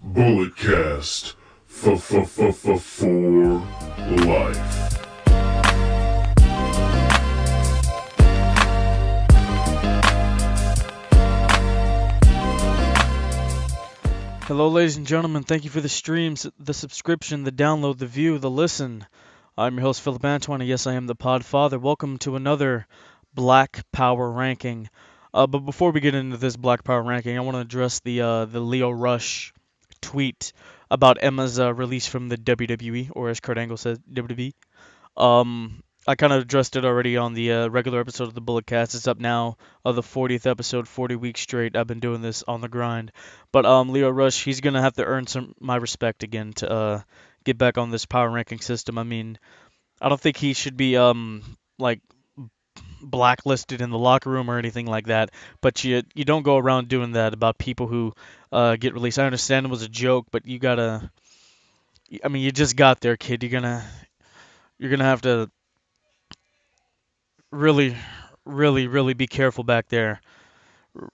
Bulletcast for life. Hello, ladies and gentlemen. Thank you for the streams, the subscription, the download, the view, the listen. I'm your host, Philip Antoine, and yes, I am the Pod Father. Welcome to another Black Power ranking. But before we get into this Black Power ranking, I want to address the Leo Rush tweet about Emma's release from the WWE, or as Kurt Angle says, WWE. I kind of addressed it already on the regular episode of the Bulletcast. It's up now, the 40th episode, 40 weeks straight. I've been doing this on the grind. But Leo Rush, he's gonna have to earn my respect again to get back on this power ranking system. I mean, I don't think he should be like blacklisted in the locker room or anything like that. But you don't go around doing that about people who get released. I understand it was a joke, but you gotta. I mean, you just got there, kid. You're gonna have to really, really be careful back there.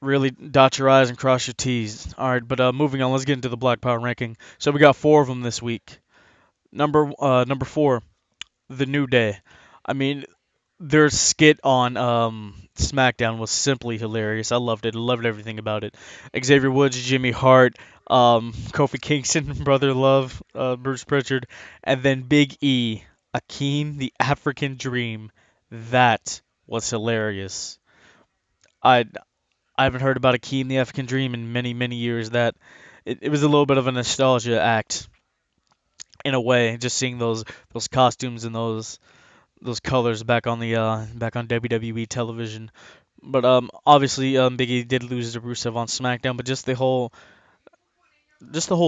Really dot your I's and cross your T's. All right, but moving on, let's get into the Black Power ranking. So we got 4 of them this week. Number 4, The New Day. I mean, their skit on SmackDown was simply hilarious. I loved it. I loved everything about it. Xavier Woods, Jimmy Hart, Kofi Kingston, Brother Love, Bruce Pritchard, and then Big E, Akeem the African Dream. That was hilarious. I I haven't heard about Akeem the African Dream in many years. That it was a little bit of a nostalgia act in a way, just seeing those costumes and those colors back on the back on WWE television. But obviously Big E did lose to Rusev on SmackDown, but just the whole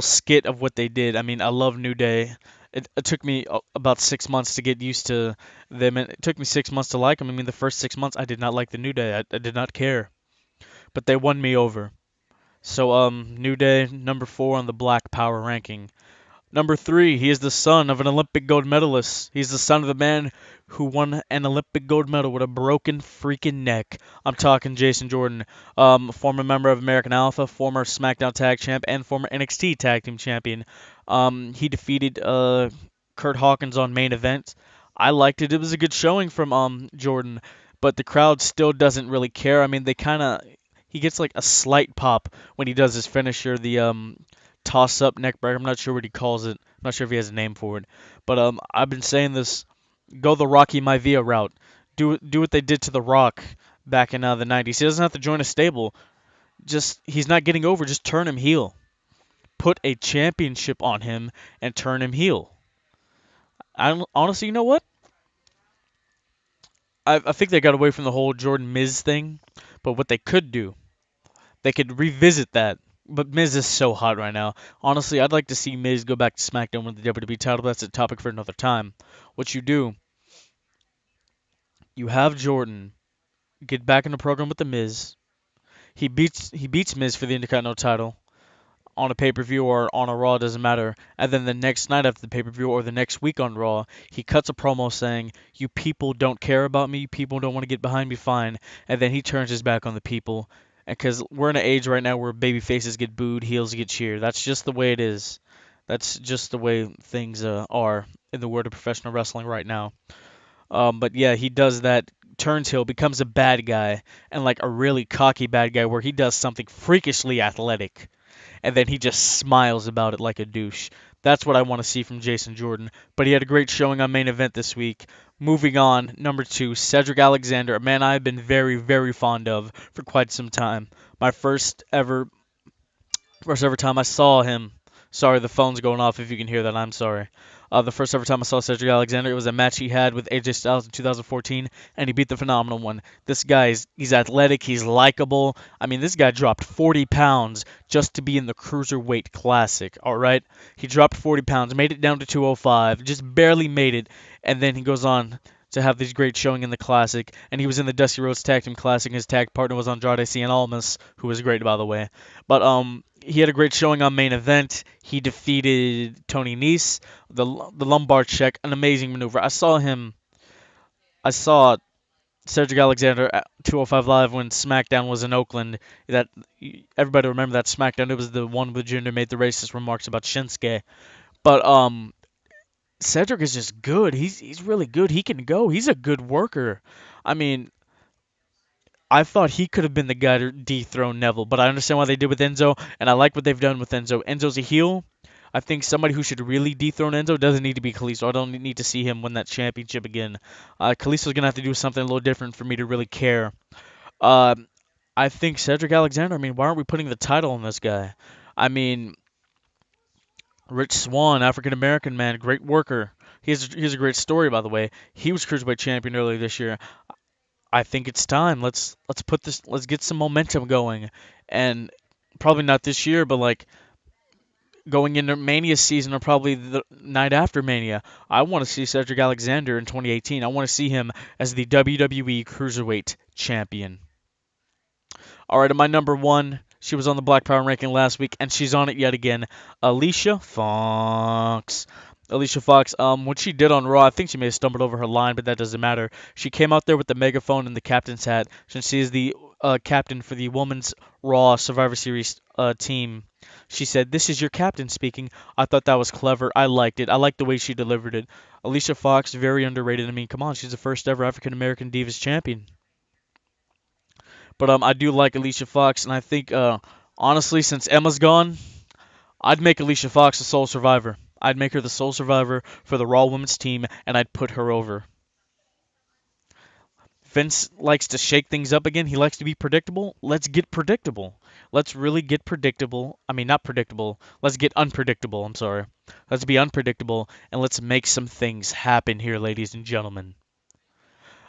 skit of what they did. I mean, I love New Day. It took me about 6 months to get used to them, and it took me 6 months to like them. I mean, the first 6 months I did not like the New Day. I did not care, but they won me over. So New Day number 4 on the Black Power ranking. Number 3, he is the son of an Olympic gold medalist. He's the son of the man who won an Olympic gold medal with a broken freaking neck. I'm talking Jason Jordan, former member of American Alpha, former SmackDown Tag Champ, and former NXT Tag Team Champion. He defeated Kurt Hawkins on main event. I liked it. It was a good showing from Jordan, but the crowd still doesn't really care. I mean, he gets like a slight pop when he does his finisher, the toss up neck breaker. I'm not sure what he calls it. I'm not sure if he has a name for it. But I've been saying this. Go the Rocky Maivia route. Do what they did to The Rock back in the 90s. He doesn't have to join a stable. Just he's not getting over. Just turn him heel. Put a championship on him and turn him heel. Honestly, you know what? I think they got away from the whole Jordan Miz thing. But what they could do, they could revisit that. But Miz is so hot right now. Honestly, I'd like to see Miz go back to SmackDown with the WWE title. That's a topic for another time. What you do, you have Jordan get back in the program with the Miz. He beats Miz for the Intercontinental title on a pay-per-view or on a Raw, doesn't matter. And then the next night after the pay-per-view or the next week on Raw, he cuts a promo saying, "You people don't care about me. You people don't want to get behind me. Fine." And then he turns his back on the people. Because we're in an age right now where baby faces get booed, heels get cheered. That's just the way it is. That's just the way things are in the world of professional wrestling right now. But yeah, he does that, turns heel, becomes a bad guy, and like a really cocky bad guy where he does something freakishly athletic, and then he just smiles about it like a douche. That's what I want to see from Jason Jordan. But he had a great showing on main event this week. Moving on, number 2, Cedric Alexander, a man I've been very fond of for quite some time. My first ever time I saw him. Sorry, the phone's going off. If you can hear that, I'm sorry. The first ever time I saw Cedric Alexander, it was a match he had with AJ Styles in 2014, and he beat the Phenomenal One. This guy, he's athletic, he's likable. I mean, this guy dropped 40 pounds just to be in the Cruiserweight Classic, all right? He dropped 40 pounds, made it down to 205, just barely made it, and then he goes on to have these great showing in the Classic, and he was in the Dusty Rhodes Tag Team Classic, and his tag partner was Andrade Cien Almas, who was great, by the way. But he had a great showing on main event. He defeated Tony Nese, the lumbar check, an amazing maneuver. I saw Cedric Alexander at 205 Live when SmackDown was in Oakland. That everybody remember that SmackDown. It was the one with Jinder made the racist remarks about Shinsuke. But Cedric is just good. He's really good. He can go. He's a good worker. I mean, I thought he could have been the guy to dethrone Neville, but I understand why they did with Enzo, and I like what they've done with Enzo. Enzo's a heel. I think somebody who should really dethrone Enzo doesn't need to be Kalisto. I don't need to see him win that championship again. Kalisto's gonna have to do something a little different for me to really care. Uh, I think Cedric Alexander. I mean, why aren't we putting the title on this guy? I mean, Rich Swann, African American man, great worker. He has a great story, by the way. He was cruiserweight champion earlier this year. I think it's time. Let's put this. Let's get some momentum going, and probably not this year, but like going into Mania season or probably the night after Mania. I want to see Cedric Alexander in 2018. I want to see him as the WWE Cruiserweight Champion. All right, at my number one, she was on the Black Power ranking last week, and she's on it yet again. Alicia Fox. Alicia Fox, what she did on Raw, I think she may have stumbled over her line, but that doesn't matter. She came out there with the megaphone and the captain's hat, since she is the captain for the Women's Raw Survivor Series team. She said, "This is your captain speaking." I thought that was clever. I liked it. I liked the way she delivered it. Alicia Fox, very underrated. I mean, come on, she's the first ever African American Divas champion. But I do like Alicia Fox, and I think honestly, since Emma's gone, I'd make Alicia Fox the sole survivor. I'd make her the sole survivor for the Raw Women's team, and I'd put her over. Vince likes to shake things up again. He likes to be predictable. Let's get predictable. Let's really get predictable. I mean, not predictable. Let's get unpredictable. I'm sorry. Let's be unpredictable, and let's make some things happen here, ladies and gentlemen.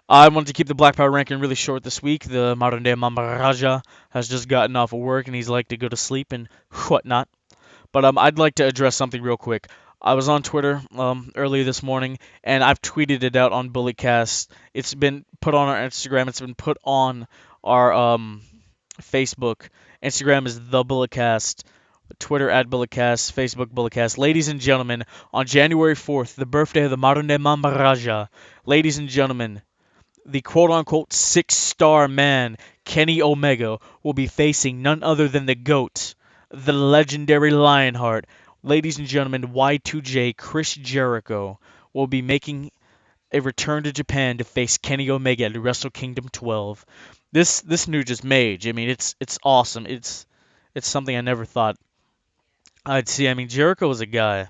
I wanted to keep the Black Power ranking really short this week. The modern day Mamba Raja has just gotten off of work and he's like to go to sleep and whatnot. But I'd like to address something real quick. I was on Twitter earlier this morning and I've tweeted it out on Bulletcast. It's been put on our Instagram. It's been put on our Facebook. Instagram is the Bulletcast. Twitter at Bulletcast, Facebook Bulletcast. Ladies and gentlemen, on January 4th, the birthday of the modern day Mamba Raja, ladies and gentlemen, the quote-unquote six-star man, Kenny Omega, will be facing none other than the GOAT, the legendary Lionheart. Ladies and gentlemen, Y2J Chris Jericho will be making a return to Japan to face Kenny Omega at Wrestle Kingdom 12. This news is major. I mean, it's awesome. It's something I never thought I'd see. I mean, Jericho was a guy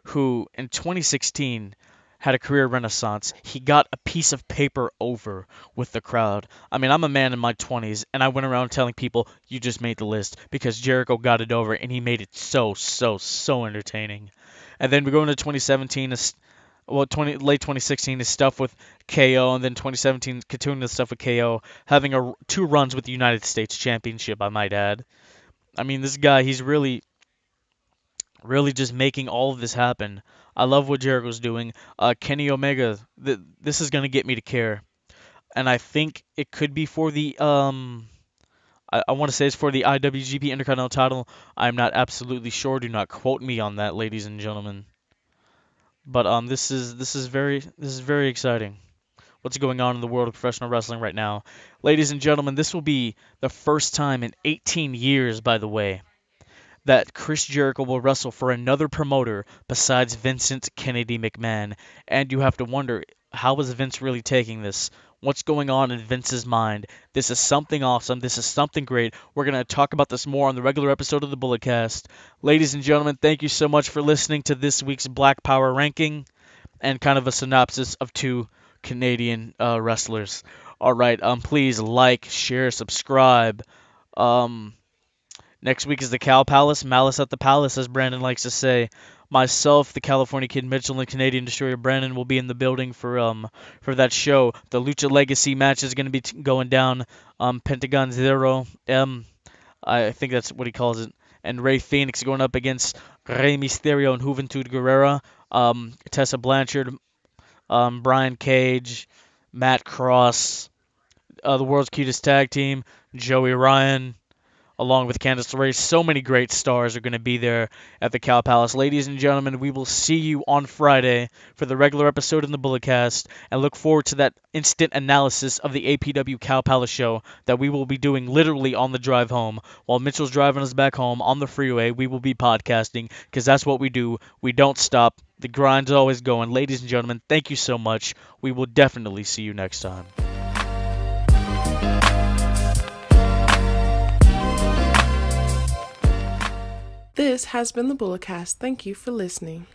who in 2016 had a career renaissance. He got a piece of paper over with the crowd. I mean, I'm a man in my 20s, and I went around telling people, you just made the list, because Jericho got it over, and he made it so entertaining. And then we go into 2017, late 2016 is stuff with KO, and then 2017 continuing the stuff with KO, having two runs with the United States Championship, I might add. I mean, this guy, he's really just making all of this happen. I love what Jericho's doing. Kenny Omega, this is gonna get me to care, and I think it could be for the I want to say it's for the IWGP Intercontinental title. I'm not absolutely sure. Do not quote me on that, ladies and gentlemen. But this is very exciting. What's going on in the world of professional wrestling right now, ladies and gentlemen? This will be the first time in 18 years, by the way, that Chris Jericho will wrestle for another promoter besides Vincent Kennedy McMahon. And you have to wonder, how is Vince really taking this? What's going on in Vince's mind? This is something awesome. This is something great. We're going to talk about this more on the regular episode of the Bulletcast. Ladies and gentlemen, thank you so much for listening to this week's Black Power ranking and kind of a synopsis of two Canadian wrestlers. All right, please like, share, subscribe. Um, Next week is the Cow Palace, Malice at the Palace, as Brandon likes to say. Myself, the California Kid Mitchell, and Canadian Destroyer Brandon will be in the building for that show. The Lucha Legacy match is going to be going down. Pentagon Zero, I think that's what he calls it, and Rey Fenix going up against Rey Mysterio and Juventud Guerrera. Tessa Blanchard, Brian Cage, Matt Cross, the world's cutest tag team, Joey Ryan. along with Candice LeRae. So many great stars are going to be there at the Cow Palace. Ladies and gentlemen, we will see you on Friday for the regular episode in the Bulletcast, and look forward to that instant analysis of the APW Cow Palace show that we will be doing literally on the drive home. While Mitchell's driving us back home on the freeway, we will be podcasting, because that's what we do. We don't stop. The grind's always going. Ladies and gentlemen, thank you so much. We will definitely see you next time. This has been the Bulletcast. Thank you for listening.